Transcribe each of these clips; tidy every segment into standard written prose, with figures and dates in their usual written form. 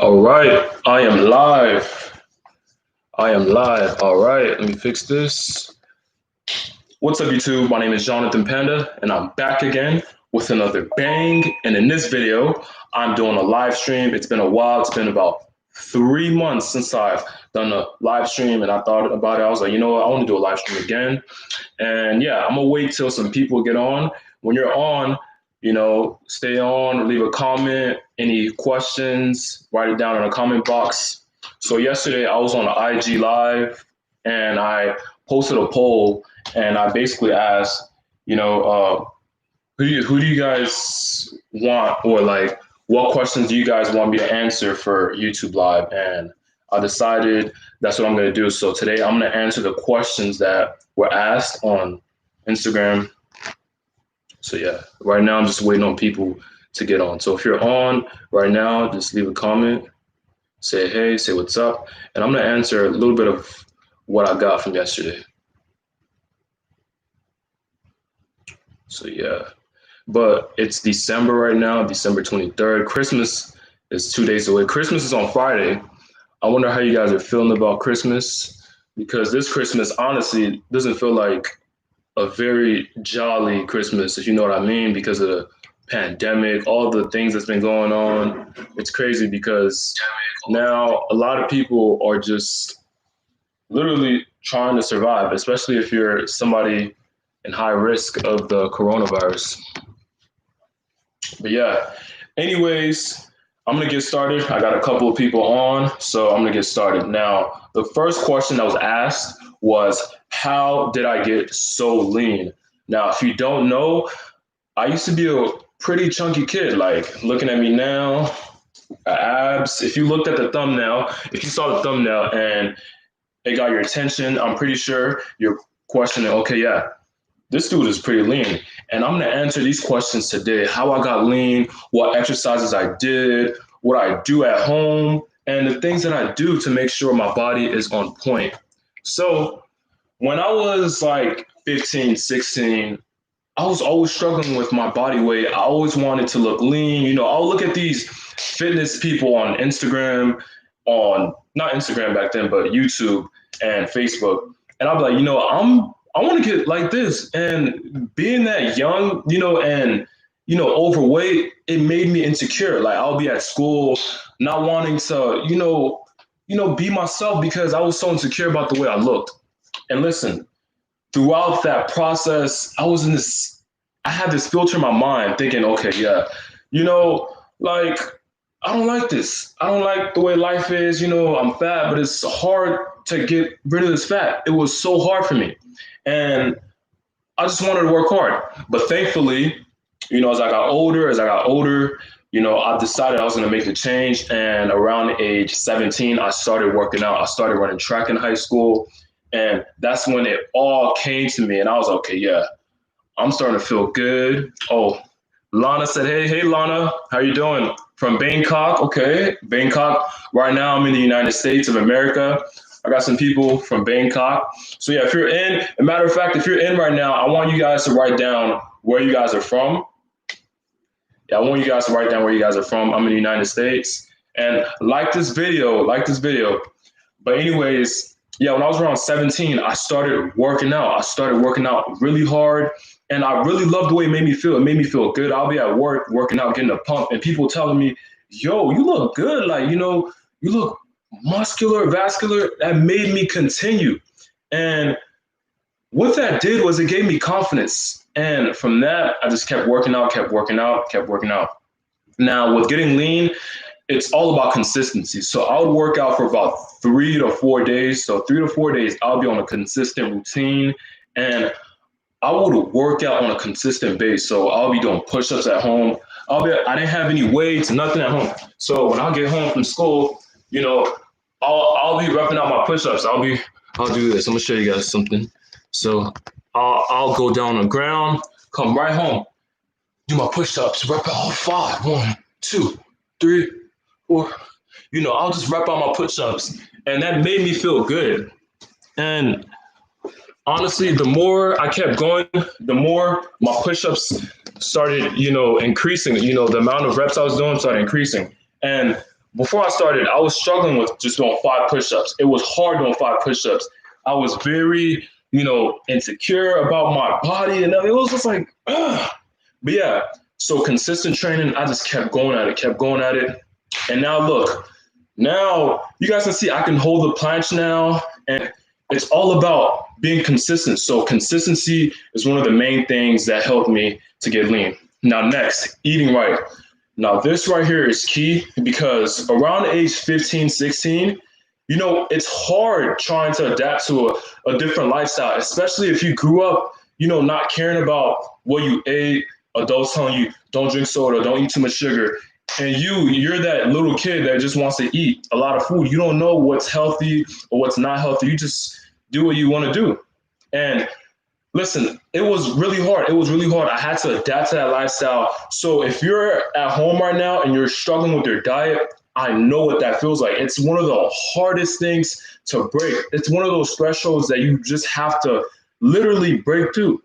All right, I am live. I am live. All right, let me fix this. What's up, YouTube? My name is Jonathan Panda, and I'm back again with another bang. And in this video, I'm doing a live stream. It's been a while. It's been about 3 months since I've done a live stream, and I thought about it. I was like, you know what? I want to do a live stream again. And yeah, I'm gonna wait till some people get on. When you're on, stay on, leave a comment, any questions, write it down in a comment box. So yesterday I was on an IG live and I posted a poll and I basically asked, who do you guys want, or like what questions do you guys want me to answer for YouTube live? And I decided that's what I'm gonna do. So today I'm gonna answer the questions that were asked on Instagram. So yeah, right now I'm just waiting on people to get on. So if you're on right now, just leave a comment, say hey, say what's up, and I'm gonna answer a little bit of what I got from yesterday. So yeah, but it's December right now, December 23rd. Christmas is 2 days away. Christmas is on Friday. I wonder how you guys are feeling about Christmas, because this Christmas honestly doesn't feel like a very jolly Christmas, if you know what I mean, because of the pandemic, all the things that's been going on. It's crazy because now a lot of people are just literally trying to survive, especially if you're somebody in high risk of the coronavirus. But yeah, anyways, I'm gonna get started. I got a couple of people on, so I'm gonna get started. Now, the first question that was asked was, how did I get so lean? Now, if you don't know, I used to be a pretty chunky kid. Like, looking at me now, abs. If you looked at the thumbnail, if you saw the thumbnail and it got your attention, I'm pretty sure you're questioning, okay, yeah, this dude is pretty lean. And I'm gonna answer these questions today: how I got lean, what exercises I did, what I do at home, and the things that I do to make sure my body is on point. So when I was like 15, 16, I was always struggling with my body weight. I always wanted to look lean. I'll look at these fitness people on Instagram, on not Instagram back then, but YouTube and Facebook. And I'll be like, I want to get like this. And being that young, and overweight, it made me insecure. Like, I'll be at school not wanting to, be myself because I was so insecure about the way I looked. And listen, throughout that process, I had this filter in my mind thinking, okay, yeah, like, I don't like this. I don't like the way life is. I'm fat, but it's hard to get rid of this fat. It was so hard for me. And I just wanted to work hard. But thankfully, as I got older, I decided I was going to make the change. And around age 17, I started working out. I started running track in high school. And that's when it all came to me. And I was like, okay, yeah, I'm starting to feel good. Oh, Lana said, hey, Lana, how you doing? From Bangkok. Okay, Bangkok. Right now, I'm in the United States of America. I got some people from Bangkok. So yeah, if you're in, a matter of fact, if you're in right now, I want you guys to write down where you guys are from. Yeah, I want you guys to write down where you guys are from. I'm in the United States. And like this video. But anyways, yeah, when I was around 17, I started working out. I started working out really hard. And I really loved the way it made me feel. It made me feel good. I'll be at work working out, getting a pump, and people telling me, yo, you look good. Like, you look muscular, vascular. That made me continue. And what that did was it gave me confidence. And from that, I just kept working out. Now, with getting lean, it's all about consistency. So I would work out for about 3 to 4 days. So 3 to 4 days, I'll be on a consistent routine. And I would work out on a consistent base. So I'll be doing push-ups at home. I didn't have any weights, nothing at home. So when I get home from school, I'll be repping out my push-ups. I'll do this. I'm gonna show you guys something. So I'll go down on the ground, come right home, do my push-ups, rep out all 5. 1, 2, 3, 4. I'll just rep out my push-ups, and that made me feel good. And honestly, the more I kept going, the more my push-ups started, increasing. The amount of reps I was doing started increasing. And before I started, I was struggling with just doing 5 push-ups. It was hard doing 5 push-ups. I was very, insecure about my body, and it was just like, ugh. But yeah, so consistent training, I just kept going at it, and now look, now you guys can see I can hold the planche now, and it's all about being consistent. So consistency is one of the main things that helped me to get lean. Now, next, eating right. Now, this right here is key because around age 15, 16, it's hard trying to adapt to a different lifestyle, especially if you grew up, not caring about what you ate, adults telling you, don't drink soda, don't eat too much sugar. And you're that little kid that just wants to eat a lot of food. You don't know what's healthy or what's not healthy. You just do what you want to do. And listen, it was really hard. I had to adapt to that lifestyle. So if you're at home right now and you're struggling with your diet, I know what that feels like. It's one of the hardest things to break. It's one of those thresholds that you just have to literally break through.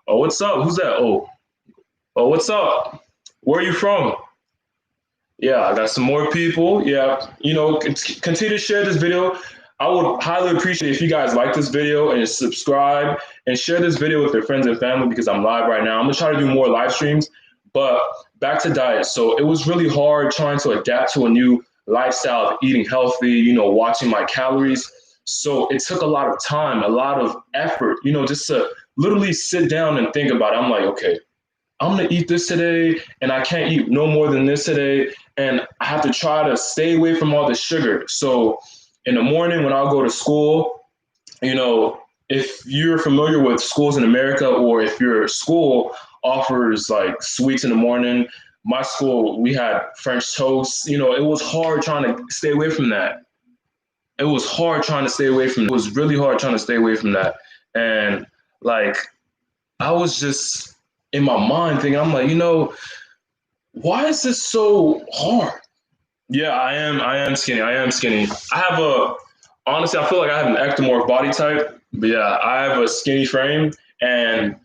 Oh, what's up? Who's that? Oh, what's up? Where are you from? Yeah, I got some more people. Yeah, continue to share this video. I would highly appreciate if you guys like this video and subscribe and share this video with your friends and family because I'm live right now. I'm gonna try to do more live streams, but back to diet. So it was really hard trying to adapt to a new lifestyle of eating healthy, watching my calories. So it took a lot of time, a lot of effort, just to literally sit down and think about it. I'm like, okay, I'm gonna eat this today and I can't eat no more than this today. And I have to try to stay away from all the sugar. So in the morning when I'll go to school, if you're familiar with schools in America or if your school offers like sweets in the morning, my school, we had French toast. It was hard trying to stay away from that. It was hard trying to stay away from it. It was really hard trying to stay away from that. And like, I was just in my mind thinking, I'm like, why is this so hard? Yeah, I am skinny. Honestly, I feel like I have an ectomorph body type, but yeah, I have a skinny frame, and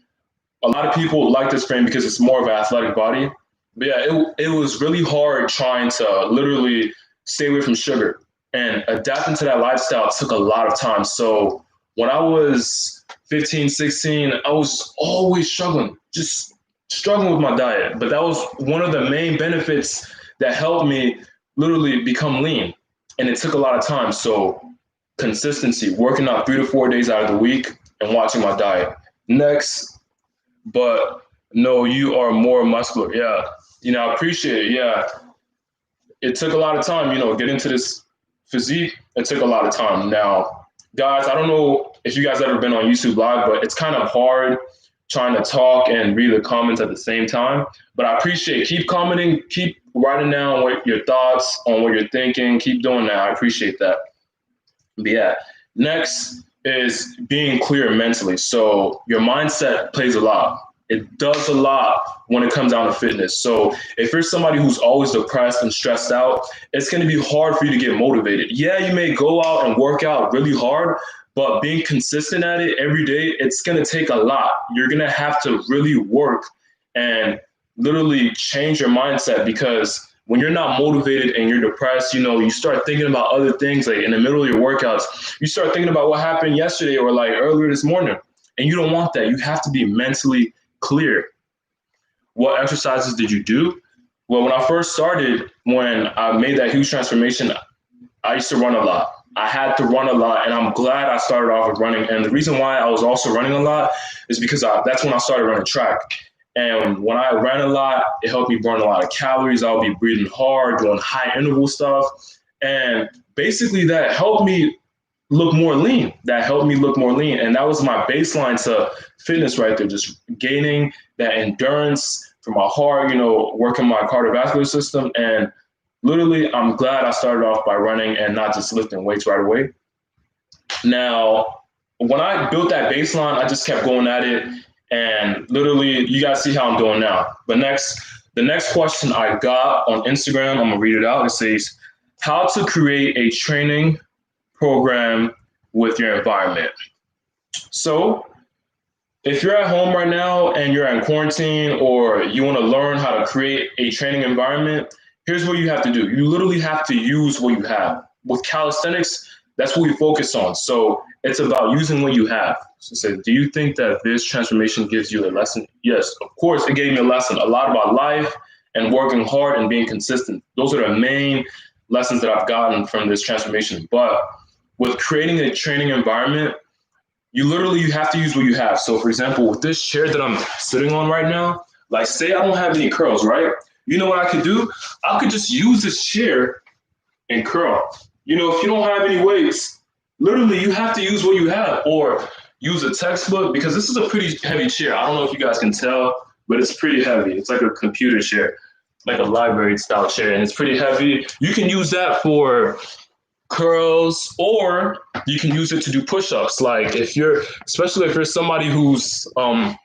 a lot of people like this frame because it's more of an athletic body. But yeah, it was really hard trying to literally stay away from sugar, and adapting to that lifestyle took a lot of time. So when I was 15, 16, I was always just struggling with my diet. But that was one of the main benefits that helped me literally become lean. And it took a lot of time. So consistency, working out 3 to 4 days out of the week and watching my diet. Next, but no, you are more muscular. Yeah. I appreciate it. Yeah. It took a lot of time, get into this physique. It took a lot of time. Now, guys, I don't know if you guys ever been on YouTube Live, but it's kind of hard trying to talk and read the comments at the same time. But I appreciate it. Keep commenting, keep writing down what your thoughts on what you're thinking. Keep doing that. I appreciate that. But yeah, next is being clear mentally. So your mindset plays a lot. It does a lot when it comes down to fitness. So if you're somebody who's always depressed and stressed out, it's going to be hard for you to get motivated. Yeah, you may go out and work out really hard, but being consistent at it every day, it's going to take a lot. You're going to have to really work and literally change your mindset because when you're not motivated and you're depressed, you start thinking about other things like in the middle of your workouts, you start thinking about what happened yesterday or like earlier this morning. And you don't want that. You have to be mentally clear. What exercises did you do? Well, when I first started, when I made that huge transformation, I used to run a lot. I had to run a lot, and I'm glad I started off with running. And the reason why I was also running a lot is because that's when I started running track. And when I ran a lot, it helped me burn a lot of calories. I'll be breathing hard, doing high interval stuff. And basically that helped me look more lean. And that was my baseline to fitness right there, just gaining that endurance for my heart, working my cardiovascular system. And literally, I'm glad I started off by running and not just lifting weights right away. Now, when I built that baseline, I just kept going at it. And literally, you guys see how I'm doing now. The next question I got on Instagram, I'm gonna read it out. It says, how to create a training program with your environment. So if you're at home right now and you're in quarantine or you want to learn how to create a training environment, here's what you have to do. You literally have to use what you have. With calisthenics, that's what we focus on. So it's about using what you have. So say, do you think that this transformation gives you a lesson? Yes, of course, it gave me a lesson, a lot about life and working hard and being consistent. Those are the main lessons that I've gotten from this transformation. But with creating a training environment, you have to use what you have. So for example, with this chair that I'm sitting on right now, like say I don't have any curls, right? You know what I could do? I could just use this chair and curl. If you don't have any weights, literally you have to use what you have, or use a textbook, because this is a pretty heavy chair. I don't know if you guys can tell, but it's pretty heavy. It's like a computer chair, like a library style chair, and it's pretty heavy. You can use that for curls, or you can use it to do push-ups. Like especially if you're somebody who's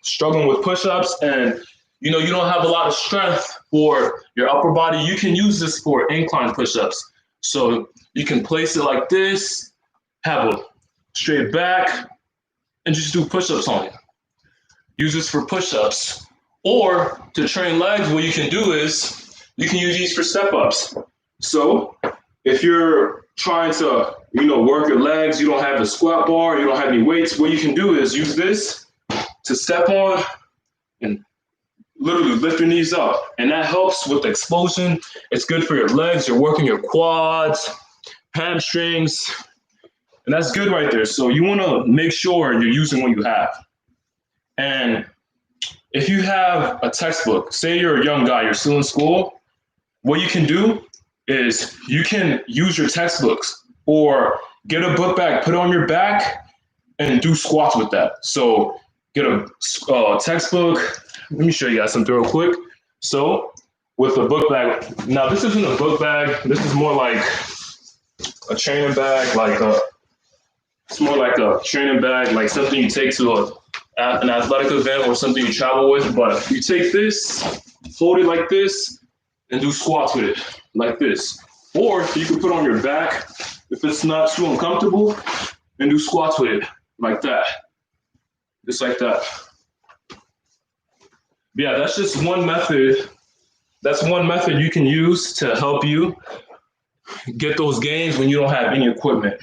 struggling with push-ups, and you don't have a lot of strength for your upper body, you can use this for incline push-ups. So you can place it like this, have a straight back, and just do push-ups on it. Use this for push-ups. Or to train legs, what you can do is you can use these for step-ups. So if you're trying to, work your legs, you don't have a squat bar, you don't have any weights, what you can do is use this to step on and literally lift your knees up. And that helps with the explosion. It's good for your legs. You're working your quads, hamstrings, and that's good right there. So you want to make sure you're using what you have. And if you have a textbook, say you're a young guy, you're still in school, what you can do is you can use your textbooks, or get a book bag, put it on your back, and do squats with that. So get a textbook. Let me show you guys something real quick. So with a book bag, now this isn't a book bag. This is more like a training bag, it's more like a training bag, like something you take to an athletic event or something you travel with. But you take this, fold it like this, and do squats with it, like this. Or you can put it on your back if it's not too uncomfortable, and do squats with it, like that. Just like that. Yeah, that's just one method. That's one method you can use to help you get those gains when you don't have any equipment.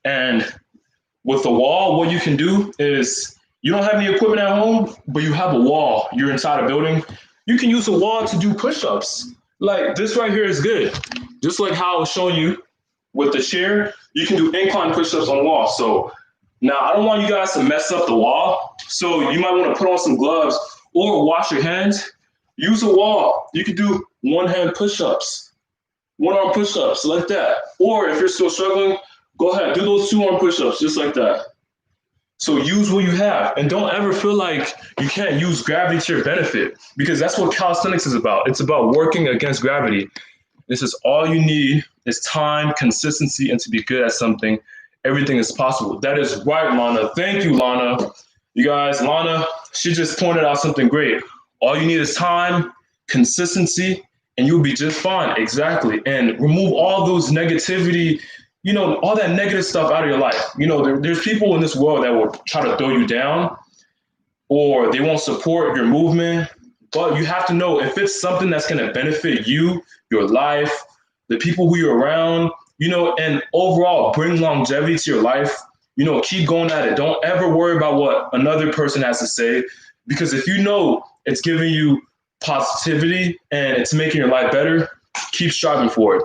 And with the wall, what you can do is, you don't have any equipment at home, but you have a wall. You're inside a building. You can use a wall to do push-ups. Like this right here is good. Just like how I was showing you with the chair, you can do incline push-ups on the wall. So now I don't want you guys to mess up the wall. So you might want to put on some gloves or wash your hands. Use a wall. You can do one-hand push-ups, one-arm push-ups like that. Or if you're still struggling, go ahead, do those two-arm push-ups just like that. So use what you have, and don't ever feel like you can't use gravity to your benefit, because that's what calisthenics is about. It's about working against gravity. This is all you need is time, consistency, and to be good at something. Everything is possible. That is right, Lana. Thank you, Lana. You guys, Lana, she just pointed out something great. All you need is time, consistency, and you'll be just fine. Exactly. And remove all those negativity, all that negative stuff out of your life. There's people in this world that will try to throw you down, or they won't support your movement. But you have to know, if it's something that's going to benefit you, your life, the people who you're around, and overall bring longevity to your life, keep going at it. Don't ever worry about what another person has to say, because if it's giving you positivity and it's making your life better, keep striving for it.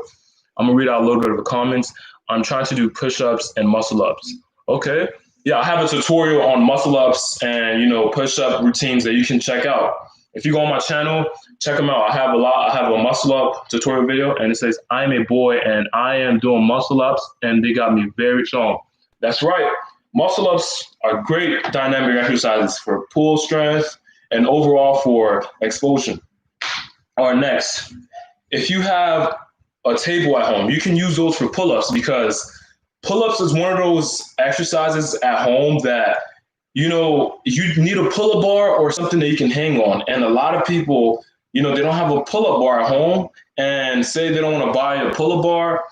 I'm going to read out a little bit of the comments. I'm trying to do push-ups and muscle-ups. Okay. Yeah, I have a tutorial on muscle-ups and, push-up routines that you can check out. If you go on my channel, check them out. I have a muscle-up tutorial video, and it says, I'm a boy and I am doing muscle-ups, and they got me very strong. That's right. Muscle-ups are great dynamic exercises for pull strength and overall for explosion. All right, next. If you have a table at home, you can use those for pull-ups, because pull-ups is one of those exercises at home that, you need a pull-up bar or something that you can hang on. And a lot of people, they don't have a pull-up bar at home, and say they don't want to buy a pull-up bar,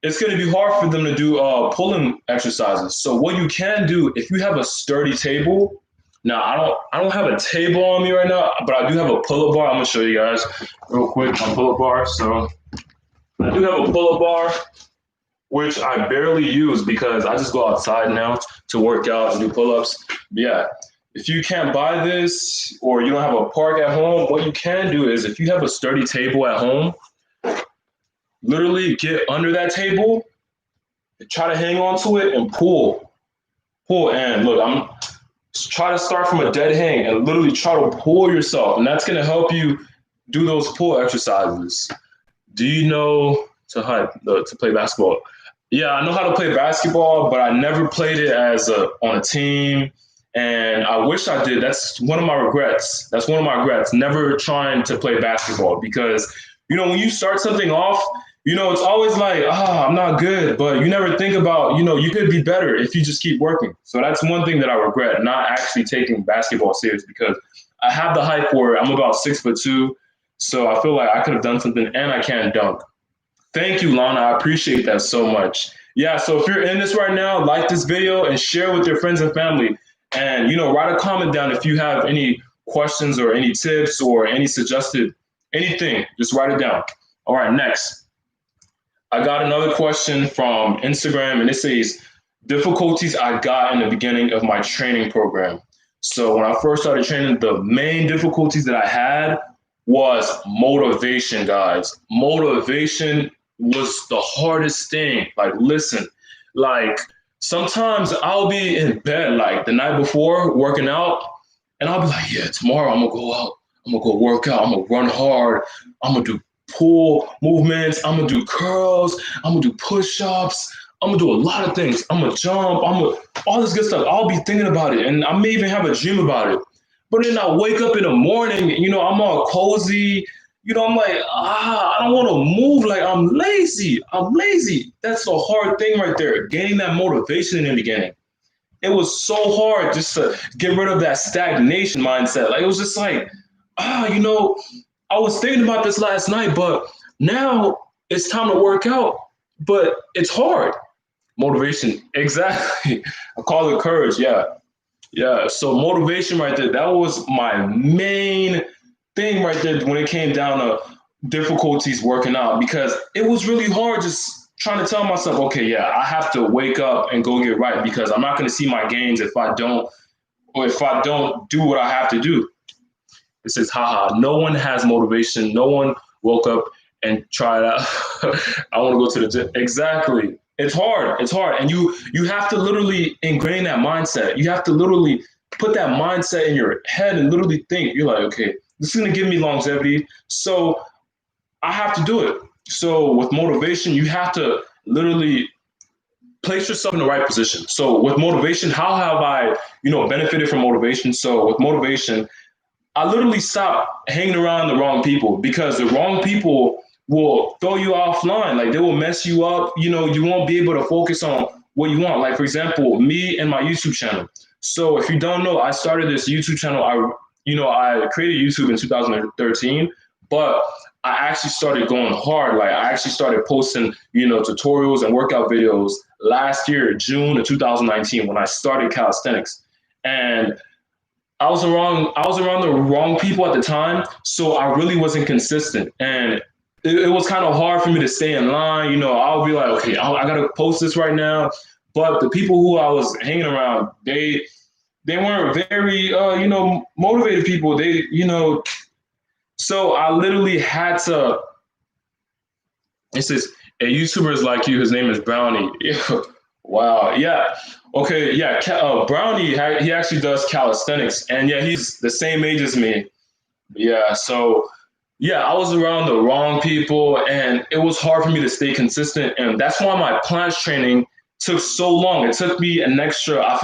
it's going to be hard for them to do pulling exercises. So what you can do, if you have a sturdy table, Now I don't have a table on me right now, but I do have a pull-up bar. I'm gonna show you guys real quick my pull-up bar. So I do have a pull-up bar, which I barely use because I just go outside now to work out and do pull-ups. But yeah, if you can't buy this or you don't have a park at home, what you can do is if you have a sturdy table at home, literally get under that table, try to hang on to it and pull. Pull and look, I'm try to start from a dead hang and literally try to pull yourself. And that's gonna help you do those pull exercises. Do you know to play basketball? Yeah, I know how to play basketball, but I never played it as on a team. And I wish I did. That's one of my regrets. That's one of my regrets, never trying to play basketball because, when you start something off, it's always like, I'm not good, but you never think about, you could be better if you just keep working. So that's one thing that I regret, not actually taking basketball serious because I have the height for it. I'm about 6'2". So I feel like I could have done something and I can dunk. Thank you, Lana. I appreciate that so much. Yeah, so if you're in this right now, like this video and share with your friends and family. And, write a comment down if you have any questions or any tips or any suggested anything. Just write it down. All right, next. I got another question from Instagram, and it says, difficulties I got in the beginning of my training program. So when I first started training, the main difficulties that I had was motivation, guys. Motivation was the hardest thing. Like, listen, like sometimes I'll be in bed like the night before working out, and I'll be like, yeah, tomorrow I'm gonna go out. I'm gonna go work out. I'm gonna run hard. I'm gonna do pull movements. I'm gonna do curls. I'm gonna do push-ups. I'm gonna do a lot of things. I'm gonna jump. All this good stuff. I'll be thinking about it, and I may even have a dream about it. But then I wake up in the morning, I'm all cozy. I'm like, I don't want to move. Like I'm lazy. I'm lazy. That's the hard thing right there. Gaining that motivation in the beginning. It was so hard just to get rid of that stagnation mindset. Like it was just like, I was thinking about this last night, but now it's time to work out. But it's hard. Motivation, exactly. I call it courage. Yeah. Yeah. So motivation right there, that was my main thing right there when it came down to difficulties working out because it was really hard just trying to tell myself, okay, yeah, I have to wake up and go get right because I'm not going to see my gains if I don't do what I have to do. It says, haha, no one has motivation. No one woke up and tried out. I want to go to the gym. Exactly. It's hard. It's hard. And you have to literally ingrain that mindset. You have to literally put that mindset in your head and literally think, you're like, okay, this is going to give me longevity. So I have to do it. So with motivation, you have to literally place yourself in the right position. So with motivation, how have I, benefited from motivation? So with motivation, I literally stopped hanging around the wrong people because the wrong people will throw you offline. Like they will mess you up. You won't be able to focus on what you want. Like, for example, me and my YouTube channel. So if you don't know, I started this YouTube channel. I created YouTube in 2013, but I actually started going hard. Like I actually started posting, tutorials and workout videos last year, June of 2019, when I started calisthenics. And I was around the wrong people at the time, so I really wasn't consistent, and it was kind of hard for me to stay in line. I'll be like, okay, I gotta post this right now, but the people who I was hanging around, they weren't very, motivated people. So I literally had to. It says a YouTuber is like you. His name is Brownie. Wow. Yeah. Okay. Yeah. Brownie, he actually does calisthenics, and yeah, he's the same age as me. Yeah. So yeah, I was around the wrong people, and it was hard for me to stay consistent, and that's why my planche training took so long. I feel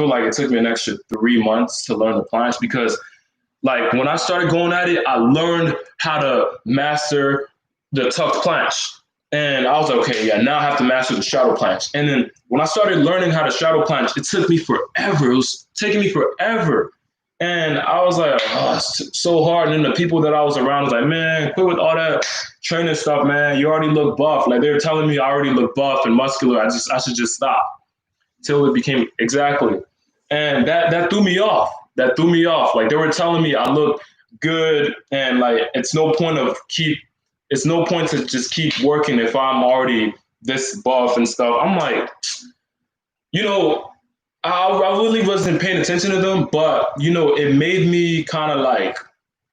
like it took me an extra 3 months to learn the planche because, like, when I started going at it, I learned how to master the tuck planche. And I was like, okay, yeah, now I have to master the straddle planche. And then when I started learning how to straddle planche, it took me forever. It was taking me forever. And I was like, oh, it's so hard. And then the people that I was around was like, man, quit with all that training stuff, man. You already look buff. Like they were telling me I already look buff and muscular. I should just stop till it became exactly. And that threw me off. that threw me off. Like they were telling me I look good and like it's no point to just keep working if I'm already this buff and stuff. I'm like, you know, I really wasn't paying attention to them, but it made me kind of like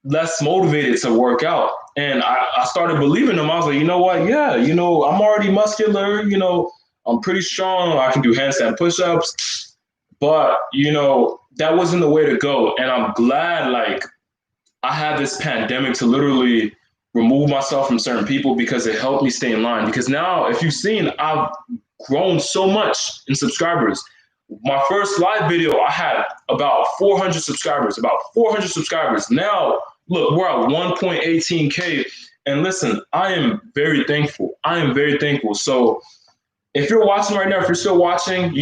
less motivated to work out. And I started believing them. I was like, you know what? Yeah, I'm already muscular, I'm pretty strong. I can do handstand push-ups, but that wasn't the way to go. And I'm glad like I had this pandemic to literally remove myself from certain people because it helped me stay in line. Because now, if you've seen, I've grown so much in subscribers. My first live video, I had about 400 subscribers, Now, look, we're at 1.18K. And listen, I am very thankful. So if you're watching right now, if you're still watching,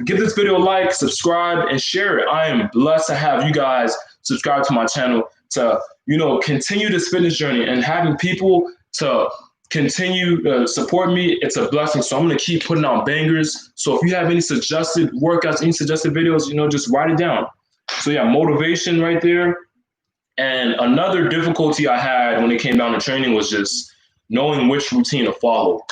give this video a like, subscribe, and share it. I am blessed to have you guys subscribe to my channel to, continue this fitness journey, and having people to continue to support me. It's a blessing. So I'm going to keep putting out bangers. So if you have any suggested workouts, any suggested videos, just write it down. So yeah, motivation right there. And another difficulty I had when it came down to training was just knowing which routine to follow.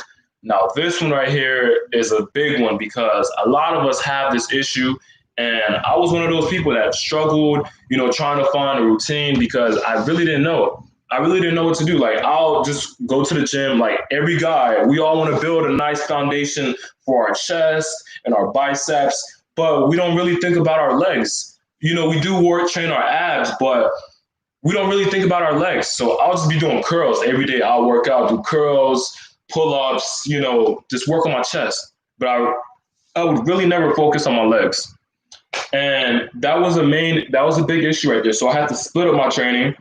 Now, this one right here is a big one because a lot of us have this issue. And I was one of those people that struggled, trying to find a routine because I really didn't know. I really didn't know what to do. Like, I'll just go to the gym. Like every guy, we all want to build a nice foundation for our chest and our biceps, but we don't really think about our legs. We do train our abs, but we don't really think about our legs. So I'll just be doing curls every day. I'll work out, do curls, pull-ups, just work on my chest. But I would really never focus on my legs. And that was a big issue right there. So I had to split up my training.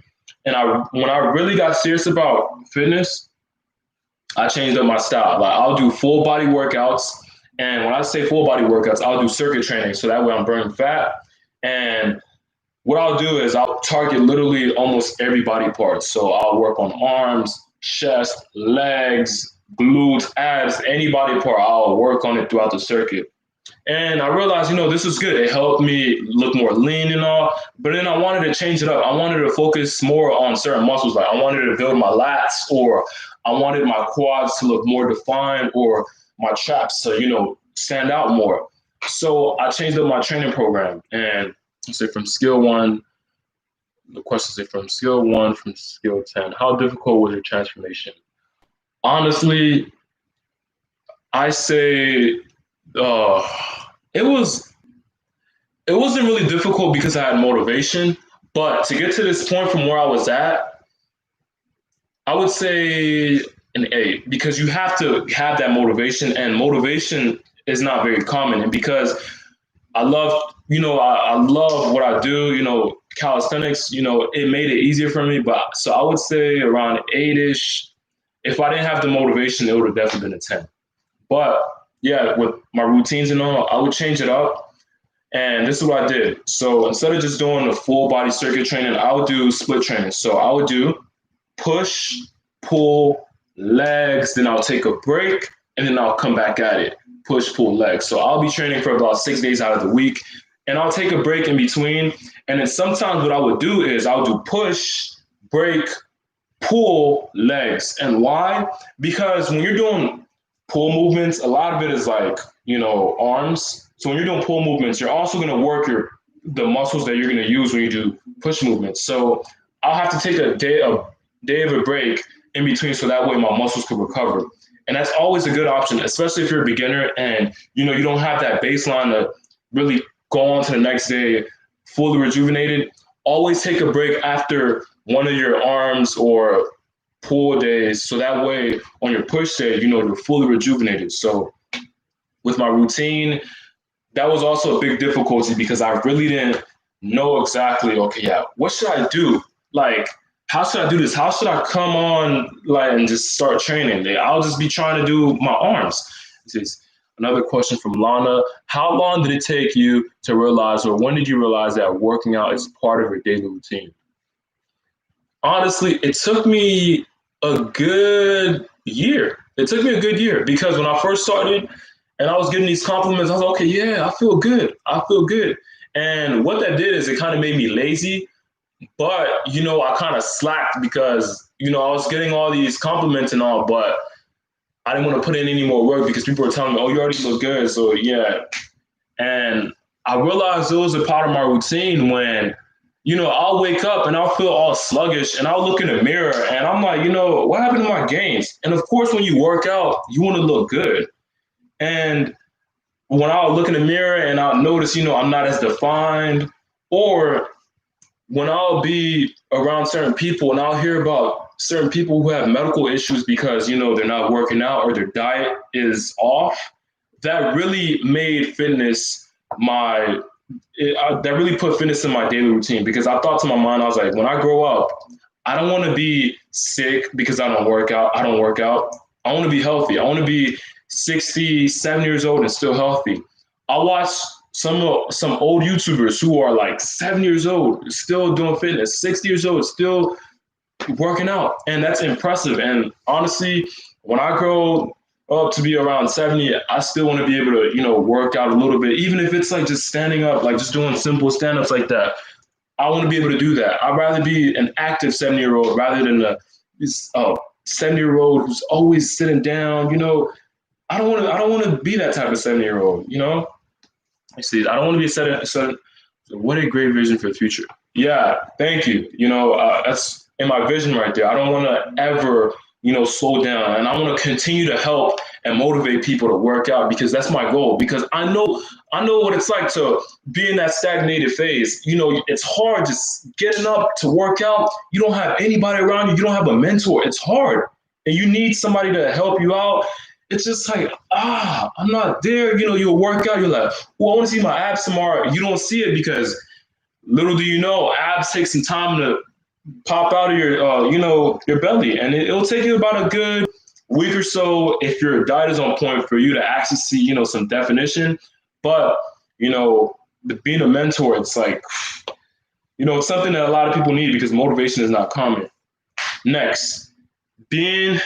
And when I really got serious about fitness, I changed up my style. Like I'll do full body workouts. And when I say full body workouts, I'll do circuit training. So that way I'm burning fat. And what I'll do is I'll target literally almost every body part. So I'll work on arms, chest, legs, glutes, abs, any body part. I'll work on it throughout the circuit. And I realized, this was good. It helped me look more lean and all. But then I wanted to change it up. I wanted to focus more on certain muscles. Like I wanted to build my lats, or I wanted my quads to look more defined, or my traps to, stand out more. So I changed up my training program. And say from skill 1, the question is from skill 1, from skill 10, how difficult was your transformation? Honestly, I say it wasn't really difficult because I had motivation, but to get to this point from where I was at, I would say an A, because you have to have that motivation, and motivation is not very common. And because I love, I love what I do, calisthenics, it made it easier for me. But so I would say around 8-ish. If I didn't have the motivation, it would have definitely been a 10. But yeah, with my routines and all, I would change it up. And this is what I did. So instead of just doing the full body circuit training, I would do split training. So I would do push, pull, legs, then I'll take a break, and then I'll come back at it. Push, pull, legs. So I'll be training for about 6 days out of the week, and I'll take a break in between. And then sometimes what I would do is I'll do push, break, pull, legs. And why? Because when you're doing pull movements, a lot of it is like, arms. So when you're doing pull movements, you're also going to work the muscles that you're going to use when you do push movements. So I'll have to take a day of a break in between, so that way my muscles can recover. And that's always a good option, especially if you're a beginner and, you don't have that baseline to really go on to the next day fully rejuvenated. Always take a break after one of your arms or pull days, so that way on your push day, you're fully rejuvenated. So with my routine, that was also a big difficulty because I really didn't know exactly, what should I do? Like, how should I do this? How should I come on and just start training? I'll just be trying to do my arms. This is another question from Lana. How long did it take you to realize, or when did you realize that working out is part of your daily routine? Honestly, it took me a good year. Because when I first started and I was getting these compliments, I was like, okay, yeah, I feel good. And what that did is it kind of made me lazy. But, I kind of slacked because, I was getting all these compliments and all, but I didn't want to put in any more work because people were telling me, oh, you already look good. So, yeah. And I realized it was a part of my routine when, I'll wake up and I'll feel all sluggish and I'll look in the mirror and I'm like, what happened to my gains? And of course, when you work out, you want to look good. And when I'll look in the mirror and I'll notice, I'm not as defined, or when I'll be around certain people and I'll hear about certain people who have medical issues because, they're not working out or their diet is off, that really made fitness that really put fitness in my daily routine because I thought to my mind, I was like, when I grow up, I don't want to be sick because I don't work out. I don't work out. I want to be healthy. I want to be 67 years old and still healthy. I watch some old YouTubers who are like 7 years old, still doing fitness, 60 years old, still working out. And that's impressive. And honestly, when I grow up to be around 70, I still want to be able to, work out a little bit, even if it's like just standing up, like just doing simple stand-ups like that. I want to be able to do that. I'd rather be an active 70-year-old rather than this 70-year-old who's always sitting down. I don't want to be that type of 70-year-old. I see. I don't want to be a so what a great vision for the future. Yeah, thank you. That's in my vision right there. I don't want to ever, slow down, and I want to continue to help and motivate people to work out because that's my goal. Because I know what it's like to be in that stagnated phase. It's hard just getting up to work out. You don't have anybody around you. You don't have a mentor. It's hard, and you need somebody to help you out. It's just like, I'm not there. You'll work out. You're like, well, I want to see my abs tomorrow. You don't see it because little do you know, abs take some time to pop out of your, your belly. And it'll take you about a good week or so if your diet is on point for you to actually see, some definition. But, being a mentor, it's like, it's something that a lot of people need because motivation is not common. Next, being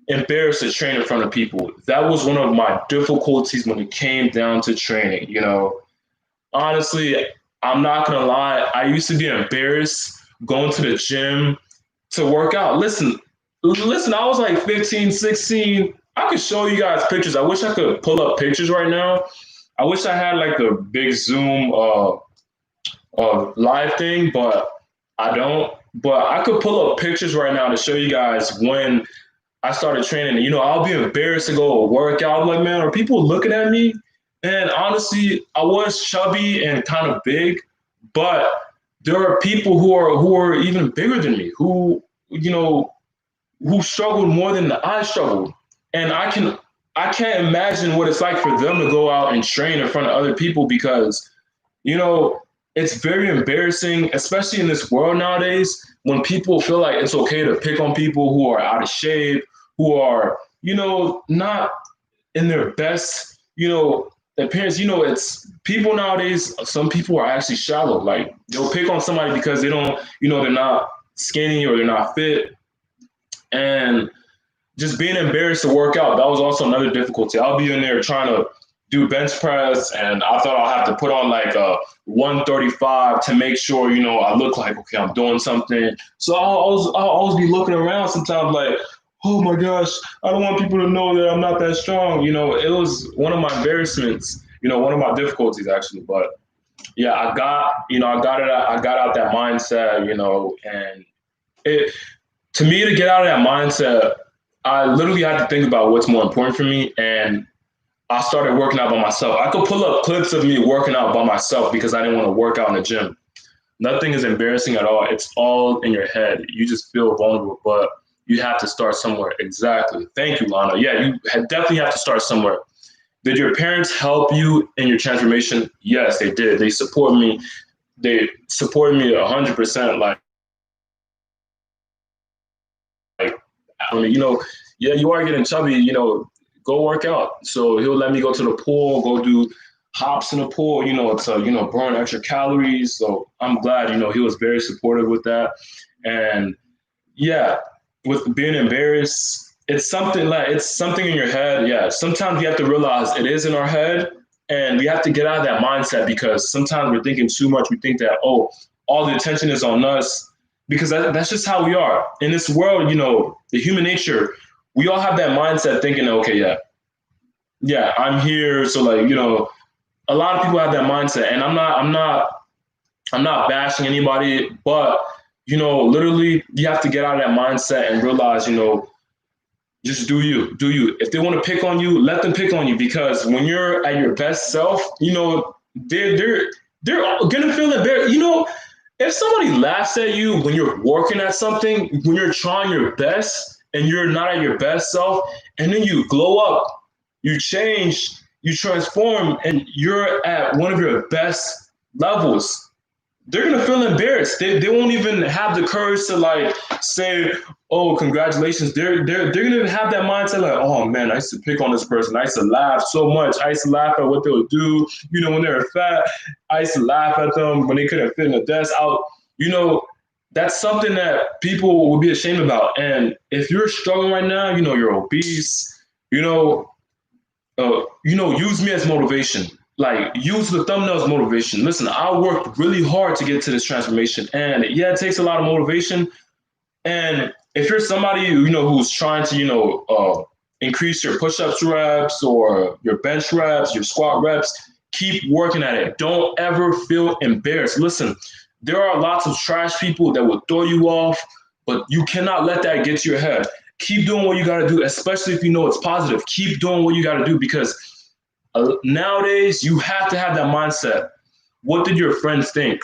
embarrassed to train in front of people. That was one of my difficulties when it came down to training. Honestly, I'm not gonna lie. I used to be embarrassed going to the gym to work out. Listen, I was like 15, 16. I could show you guys pictures. I wish I could pull up pictures right now. I wish I had like the big Zoom live thing, but I don't. But I could pull up pictures right now to show you guys when I started training. I'll be embarrassed to go work out. I'm like, man, are people looking at me? And honestly, I was chubby and kind of big, but there are people who are even bigger than me who struggled more than I struggled. And I can't imagine what it's like for them to go out and train in front of other people because, it's very embarrassing, especially in this world nowadays, when people feel like it's okay to pick on people who are out of shape, who are, not in their best, appearance. It's people nowadays, some people are actually shallow. Like they'll pick on somebody because they don't, they're not skinny or they're not fit. And just being embarrassed to work out, that was also another difficulty. I'll be in there trying to do bench press, and I thought I'll have to put on like a 135 to make sure, I look like, okay, I'm doing something. So I'll always be looking around sometimes like, oh my gosh, I don't want people to know that I'm not that strong. It was one of my embarrassments, one of my difficulties actually. But yeah, I got out that mindset, and it, to me to get out of that mindset, I literally had to think about what's more important for me. And I started working out by myself. I could pull up clips of me working out by myself because I didn't want to work out in the gym. Nothing is embarrassing at all. It's all in your head. You just feel vulnerable, but you have to start somewhere. Exactly. Thank you, Lana. Yeah, you definitely have to start somewhere. Did your parents help you in your transformation? Yes, they did. They support me. They supported me 100%. I mean, yeah, you are getting chubby, go work out. So he'll let me go to the pool, go do hops in the pool, to, burn extra calories. So I'm glad, he was very supportive with that. And yeah, with being embarrassed, it's something in your head. Yeah. Sometimes you have to realize it is in our head And we have to get out of that mindset because sometimes we're thinking too much. We think that, oh, all the attention is on us because that's just how we are. In this world, the human nature, we all have that mindset thinking, okay, yeah, I'm here. So like, a lot of people have that mindset and I'm not bashing anybody, but literally you have to get out of that mindset and realize, just do you, do you. If they want to pick on you, let them pick on you because when you're at your best self, they're gonna feel embarrassed. If somebody laughs at you when you're working at something, when you're trying your best and you're not at your best self, and then you glow up, you change, you transform, and you're at one of your best levels, they're gonna feel embarrassed. They won't even have the courage to like say, "Oh, congratulations." They're gonna have that mindset like, "Oh man, I used to pick on this person. I used to laugh so much. I used to laugh at what they would do. When they were fat, I used to laugh at them when they couldn't fit in the desk." Out, that's something that people would be ashamed about. And if you're struggling right now, you're obese. Use me as motivation. Like, use the thumbnail as motivation. Listen, I worked really hard to get to this transformation. And yeah, it takes a lot of motivation. And if you're somebody, who's trying to, increase your push-ups reps or your bench reps, your squat reps, keep working at it. Don't ever feel embarrassed. Listen, there are lots of trash people that will throw you off, but you cannot let that get to your head. Keep doing what you got to do, especially if you know it's positive. Keep doing what you got to do because nowadays you have to have that mindset. What did your friends think?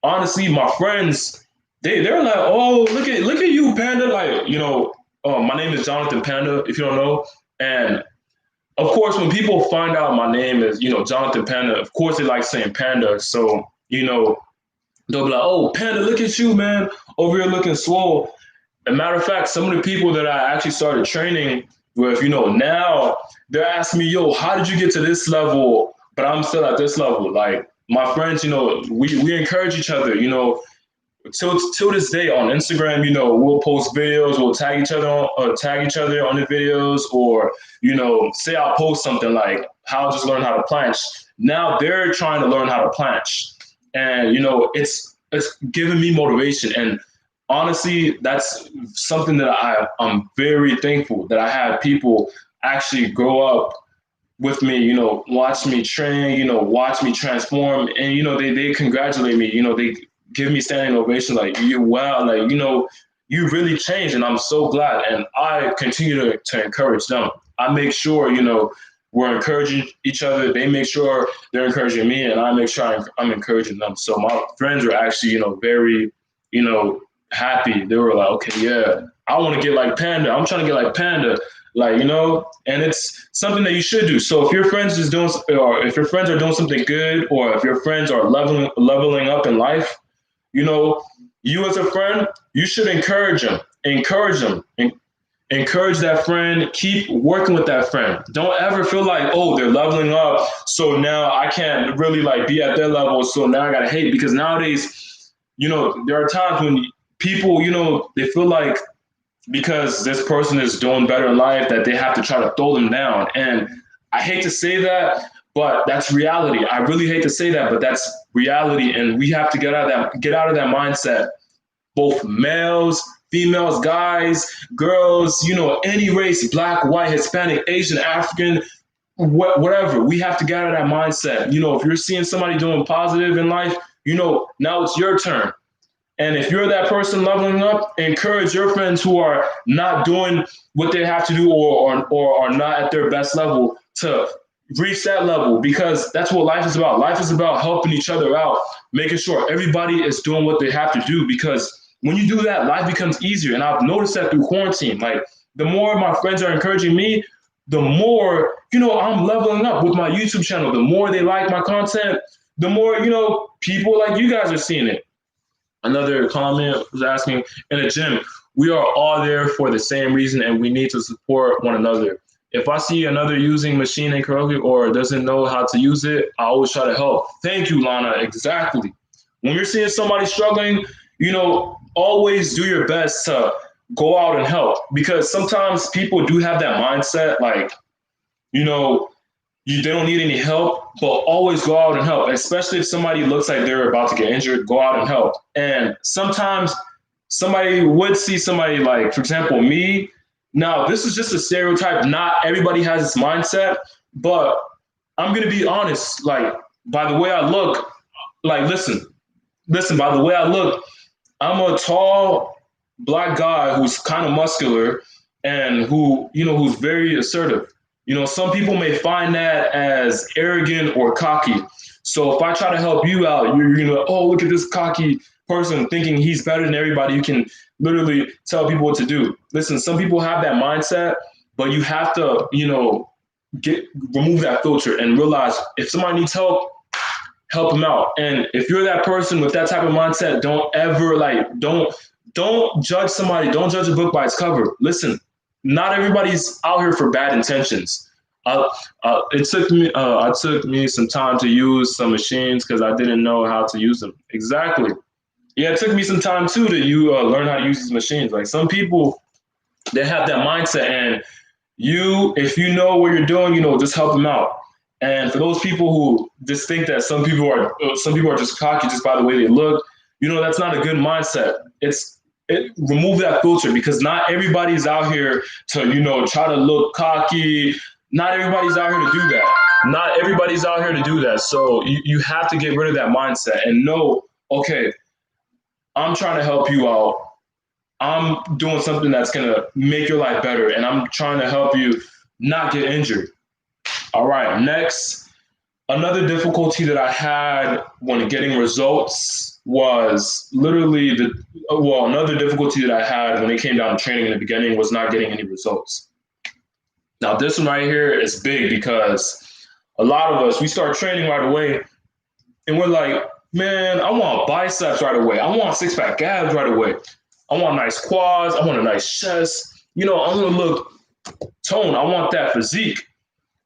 Honestly, my friends, they're like, oh, look at you, Panda. Like, my name is Jonathan Panda, if you don't know. And of course, when people find out my name is, Jonathan Panda, of course they like saying Panda. So, they'll be like, oh, Panda, look at you, man, over here looking swole. As a matter of fact, some of the people that I actually started training with, now they're asking me, yo, how did you get to this level? But I'm still at this level. Like my friends, we encourage each other, till this day on Instagram, we'll post videos, we'll tag each other on the videos, or, say I'll post something like how I just learned how to planche. Now they're trying to learn how to planche. And, it's giving me motivation. And honestly, that's something that I'm very thankful that I had people actually grow up with me, watch me train, watch me transform. And, they congratulate me, they give me standing ovation, like, wow, like, you really changed. And I'm so glad. And I continue to encourage them. I make sure, we're encouraging each other. They make sure they're encouraging me, and I make sure I'm encouraging them. So my friends are actually, very, happy. They were like, okay, yeah, I want to get like Panda. I'm trying to get like Panda, like, and it's something that you should do. So if your friends is doing, or if your friends are doing something good, or if your friends are leveling up in life, you as a friend, you should encourage them, encourage that friend, keep working with that friend. Don't ever feel like, oh, they're leveling up, so now I can't really like be at their level, so now I gotta hate. Because nowadays, there are times when people, they feel like because this person is doing better in life that they have to try to throw them down. And I hate to say that, but that's reality. I really hate to say that, but that's reality. And we have to get out of that mindset. Both males, females, guys, girls, any race, black, white, Hispanic, Asian, African, whatever. We have to get out of that mindset. If you're seeing somebody doing positive in life, now it's your turn. And if you're that person leveling up, encourage your friends who are not doing what they have to do, or are not at their best level, to reach that level, because that's what life is about. Life is about helping each other out, making sure everybody is doing what they have to do, because when you do that, life becomes easier. And I've noticed that through quarantine. Like, the more my friends are encouraging me, the more, I'm leveling up with my YouTube channel. The more they like my content, the more, people like you guys are seeing it. Another comment was asking, in a gym, we are all there for the same reason, and we need to support one another. If I see another using machine incorrectly or doesn't know how to use it, I always try to help. Thank you, Lana. Exactly. When you're seeing somebody struggling, always do your best to go out and help, because sometimes people do have that mindset, like, you they don't need any help, but always go out and help, especially if somebody looks like they're about to get injured. Go out and help. And sometimes somebody would see somebody like, for example, me. Now, this is just a stereotype. Not everybody has this mindset, but I'm going to be honest. Like, by the way I look, like, listen, by the way I look, I'm a tall black guy who's kind of muscular and who's very assertive. Some people may find that as arrogant or cocky. So if I try to help you out, you're gonna, oh, look at this cocky person thinking he's better than everybody who can literally tell people what to do. Listen, some people have that mindset, but you have to, remove that filter and realize if somebody needs help them out. And if you're that person with that type of mindset, don't ever don't judge somebody. Don't judge a book by its cover. Listen, not everybody's out here for bad intentions. It took me some time to use some machines because I didn't know how to use them. Exactly. Yeah, it took me some time too to learn how to use these machines. Like some people, they have that mindset, and if you know what you're doing, just help them out. And for those people who just think that some people are just cocky just by the way they look, that's not a good mindset. Remove that filter, because not everybody's out here to, try to look cocky. Not everybody's out here to do that. Not everybody's out here to do that. So you have to get rid of that mindset and know, okay, I'm trying to help you out. I'm doing something that's going to make your life better, and I'm trying to help you not get injured. All right, next, another difficulty that I had when getting results was literally another difficulty that I had when it came down to training in the beginning was not getting any results. Now, this one right here is big because a lot of us, we start training right away and we're like, man, I want biceps right away. I want six-pack abs right away. I want nice quads. I want a nice chest. I want to look toned. I want that physique.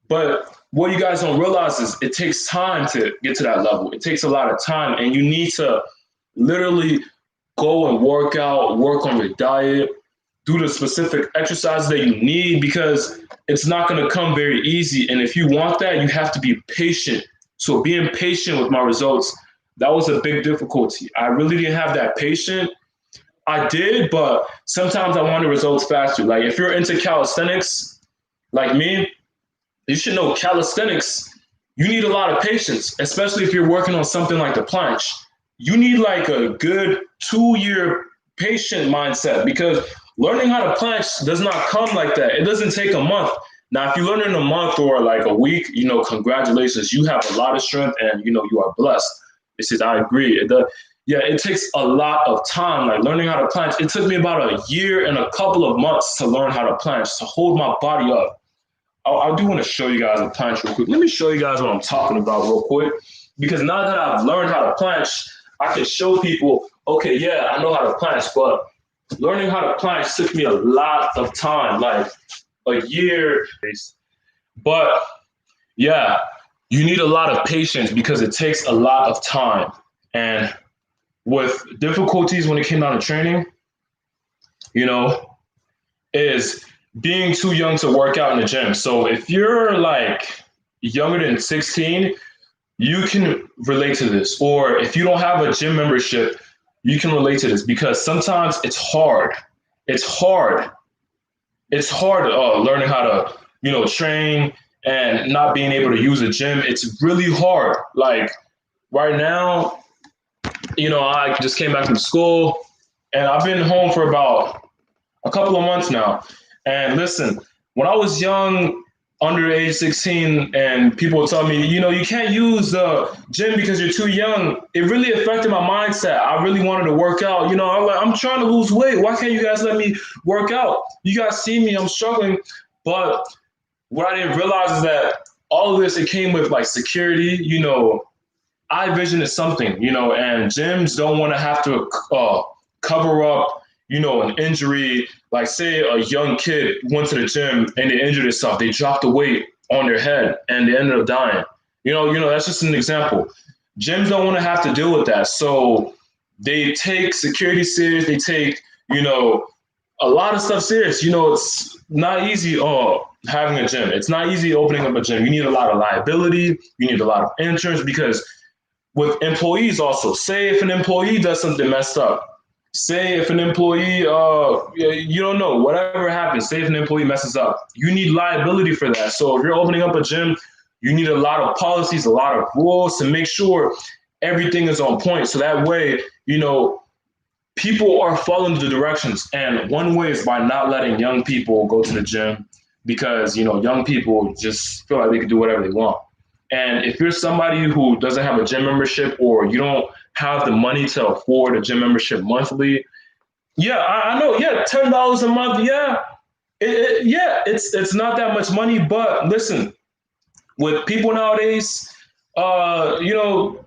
But what you guys don't realize is it takes time to get to that level. It takes a lot of time, and you need to literally go and work out, work on your diet, do the specific exercises that you need, because it's not going to come very easy. And if you want that, you have to be patient. So being patient with my results, that was a big difficulty. I really didn't have that patience. I did, but sometimes I wanted results faster. Like if you're into calisthenics, like me, you should know calisthenics, you need a lot of patience, especially if you're working on something like the planche. You need like a good 2-year patient mindset, because learning how to planche does not come like that. It doesn't take a month. Now, if you learn in a month or like a week, congratulations, you have a lot of strength and, you are blessed. It says, I agree. It takes a lot of time, like learning how to planche. It took me about a year and a couple of months to learn how to planche, to hold my body up. I do want to show you guys a planche real quick. Let me show you guys what I'm talking about real quick, because now that I've learned how to planche, I can show people, okay, yeah, I know how to planche, but learning how to planche took me a lot of time, like a year. But yeah, you need a lot of patience because it takes a lot of time. And with difficulties when it came down to training, is being too young to work out in the gym. So if you're like younger than 16, you can relate to this. Or if you don't have a gym membership, you can relate to this, because sometimes it's hard. It's hard learning how to, train and not being able to use a gym. It's really hard. Like right now, I just came back from school and I've been home for about a couple of months now. And listen, when I was young, under age 16, and people would tell me, you can't use the gym because you're too young, it really affected my mindset. I really wanted to work out. I'm trying to lose weight. Why can't you guys let me work out? You guys see me, I'm struggling. But what I didn't realize is that all of this, it came with like security. Eye vision is something, and gyms don't want to have to cover up, an injury. Like say a young kid went to the gym and they injured themselves, they dropped the weight on their head and they ended up dying. That's just an example. Gyms don't want to have to deal with that. So they take security serious. They take, a lot of stuff serious. It's not easy having a gym. It's not easy opening up a gym. You need a lot of liability. You need a lot of insurance because with employees also, say if an employee does something messed up, say if an employee, you don't know, whatever happens, say if an employee messes up, you need liability for that. So if you're opening up a gym, you need a lot of policies, a lot of rules to make sure everything is on point. So that way, people are following the directions. And one way is by not letting young people go to the gym because, young people just feel like they can do whatever they want. And if you're somebody who doesn't have a gym membership or you don't have the money to afford a gym membership monthly, yeah, I know, yeah, $10 a month, yeah, yeah, it's not that much money. But listen, with people nowadays, uh, you know,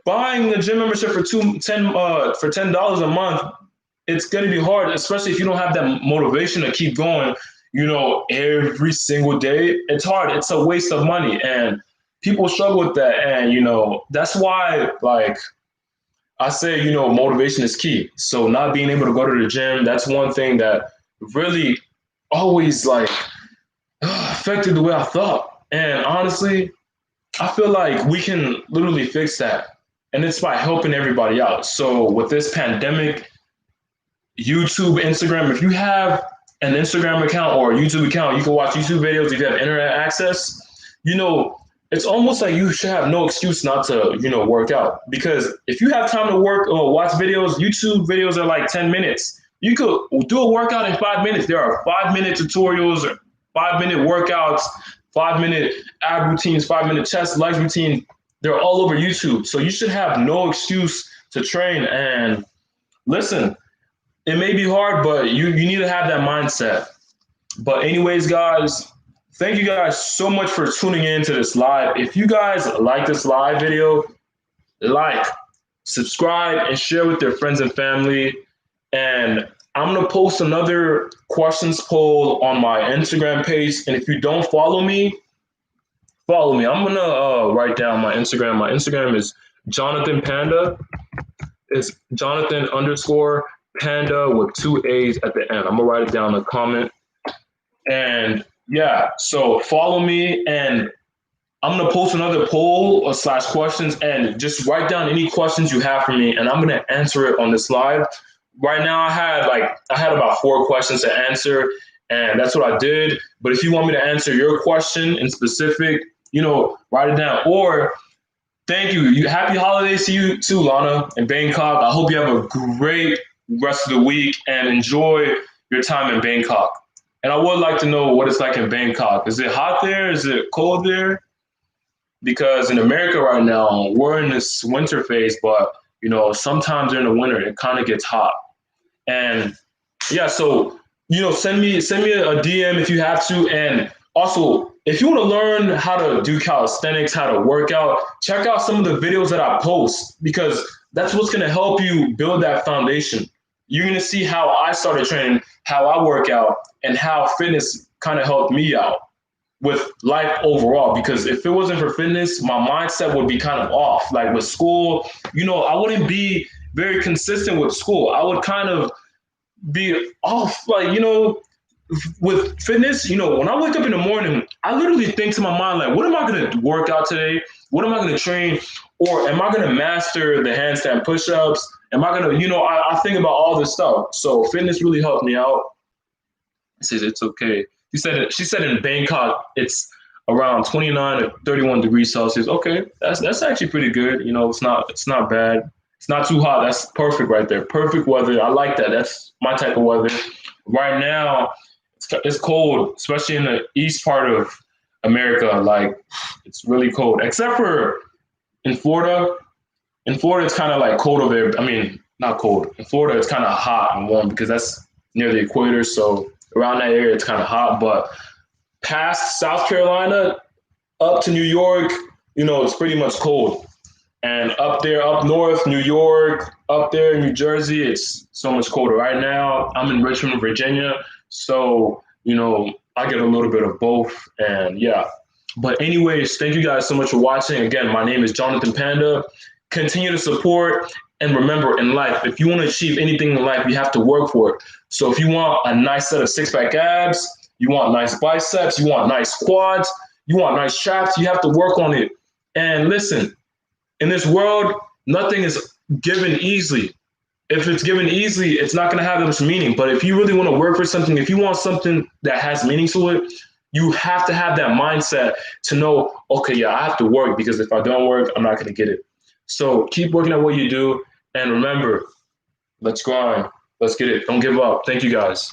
buying a gym membership for $10 a month, it's gonna be hard, especially if you don't have that motivation to keep going, every single day. It's hard. It's a waste of money. And people struggle with that. And that's why, like I say, motivation is key. So not being able to go to the gym, that's one thing that really always like affected the way I thought. And honestly, I feel like we can literally fix that. And it's by helping everybody out. So with this pandemic, YouTube, Instagram, if you have an Instagram account or a YouTube account, you can watch YouTube videos if you have internet access. It's almost like you should have no excuse not to, work out. Because if you have time to work or watch videos, YouTube videos are like 10 minutes. You could do a workout in 5 minutes. There are 5-minute tutorials, or 5-minute workouts, 5-minute ab routines, 5-minute chest, legs routine. They're all over YouTube. So you should have no excuse to train. And listen, it may be hard, but you need to have that mindset. But anyways, guys, thank you guys so much for tuning in to this live. If you guys like this live video, like, subscribe, and share with your friends and family. And I'm going to post another questions poll on my Instagram page. And if you don't follow me, follow me. I'm going to write down my Instagram. My Instagram is Jonathan Panda. It's Jonathan _ Panda with 2 A's at the end. I'm going to write it down in the comment. And yeah, so follow me, and I'm going to post another poll or / questions, and just write down any questions you have for me, and I'm going to answer it on this live. Right now, I had about 4 questions to answer, and that's what I did. But if you want me to answer your question in specific, write it down. Or thank you. Happy holidays to you too, Lana, in Bangkok. I hope you have a great rest of the week and enjoy your time in Bangkok. And I would like to know what it's like in Bangkok. Is it hot there? Is it cold there? Because in America right now, we're in this winter phase, but sometimes during the winter it kind of gets hot. And yeah, so send me a DM if you have to. And also, if you want to learn how to do calisthenics, how to work out, check out some of the videos that I post, because that's what's going to help you build that foundation. You're going to see how I started training, how I work out, and how fitness kind of helped me out with life overall. Because if it wasn't for fitness, my mindset would be kind of off. Like with school, I wouldn't be very consistent with school. I would kind of be off, like, with fitness, when I wake up in the morning, I literally think to my mind, like, what am I going to work out today? What am I going to train? Or am I going to master the handstand push-ups? Am I going to, I think about all this stuff. So fitness really helped me out. It says it's okay. She said in Bangkok, it's around 29 to 31 degrees Celsius. Okay, that's actually pretty good. It's not bad. It's not too hot. That's perfect right there. Perfect weather. I like that. That's my type of weather. Right now, it's cold, especially in the east part of America. Like, it's really cold, except for in Florida. In Florida, it's kind of like cold over there. I mean, not cold. In Florida, it's kind of hot and warm because that's near the equator. So around that area, it's kind of hot. But past South Carolina, up to New York, it's pretty much cold. And up there, up north, New York, up there in New Jersey, it's so much colder. Right now, I'm in Richmond, Virginia. So, I get a little bit of both. And yeah. But anyways, thank you guys so much for watching. Again, my name is Jonathan Panda. Continue to support And remember, in life, if you want to achieve anything in life, you have to work for it. So if you want a nice set of six-pack abs, you want nice biceps, you want nice quads, you want nice traps, you have to work on it. And listen, in this world, nothing is given easily. If it's given easily, it's not going to have much meaning. But if you really want to work for something, if you want something that has meaning to it, you have to have that mindset to know, okay, yeah, I have to work, because if I don't work, I'm not going to get it. So keep working at what you do. And remember, let's grind. Let's get it. Don't give up. Thank you guys.